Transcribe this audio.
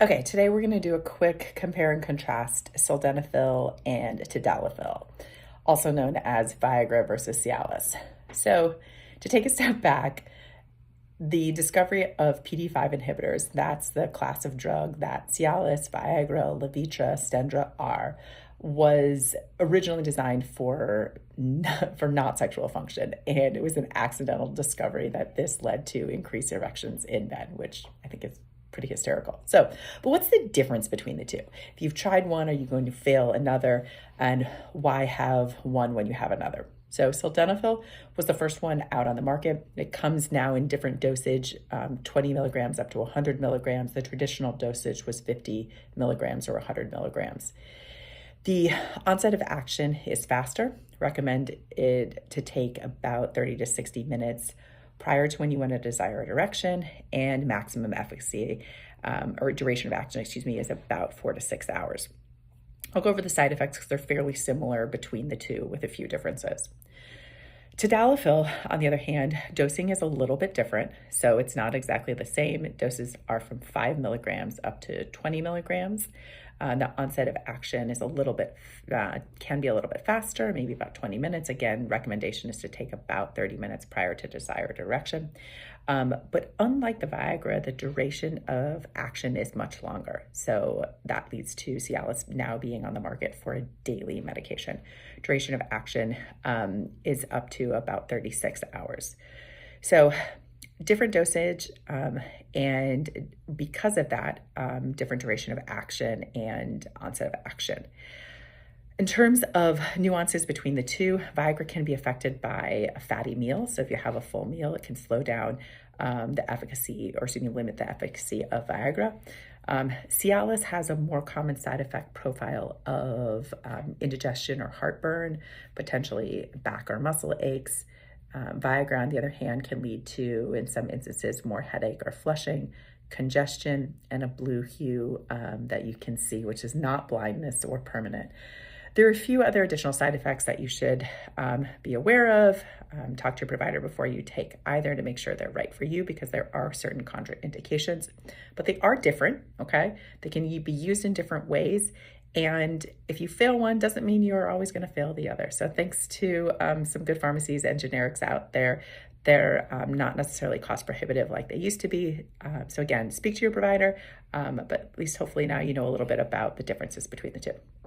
Okay, today we're going to do a quick compare and contrast Sildenafil and Tadalafil, also known as Viagra versus Cialis. So, to take a step back, the discovery of PD5 inhibitors, that's the class of drug that Cialis, Viagra, Levitra, Stendra are, was originally designed for not sexual function, and it was an accidental discovery that this led to increased erections in men, which I think is pretty hysterical. So, but what's the difference between the two? If you've tried one, are you going to fail another? And why have one when you have another? So sildenafil was the first one out on the market. It comes now in different dosage, 20 milligrams up to 100 milligrams. The traditional dosage was 50 milligrams or 100 milligrams. The onset of action is faster. Recommend it to take about 30 to 60 minutes prior to when you want a desired erection, and maximum efficacy or duration of action, is about 4 to 6 hours. I'll go over the side effects because they're fairly similar between the two with a few differences. Tadalafil, on the other hand, dosing is a little bit different, so it's not exactly the same. Doses are from 5 milligrams up to 20 milligrams. The onset of action is can be a little bit faster, maybe about 20 minutes. Again, recommendation is to take about 30 minutes prior to desired erection. But unlike the Viagra, the duration of action is much longer. So that leads to Cialis now being on the market for a daily medication. Duration of action is up to about 36 hours. So different dosage, and because of that, different duration of action and onset of action. In terms of nuances between the two, Viagra can be affected by a fatty meal. So if you have a full meal, it can slow down limit the efficacy of Viagra. Cialis has a more common side effect profile of indigestion or heartburn, potentially back or muscle aches. Viagra, on the other hand, can lead to, in some instances, more headache or flushing, congestion, and a blue hue that you can see, which is not blindness or permanent. There are a few other additional side effects that you should be aware of. Talk to your provider before you take either to make sure they're right for you, because there are certain contraindications, but they are different, okay? They can be used in different ways. And if you fail one, doesn't mean you're always going to fail the other. So thanks to some good pharmacies and generics out there, they're not necessarily cost prohibitive like they used to be. So again, speak to your provider, but at least hopefully now you know a little bit about the differences between the two.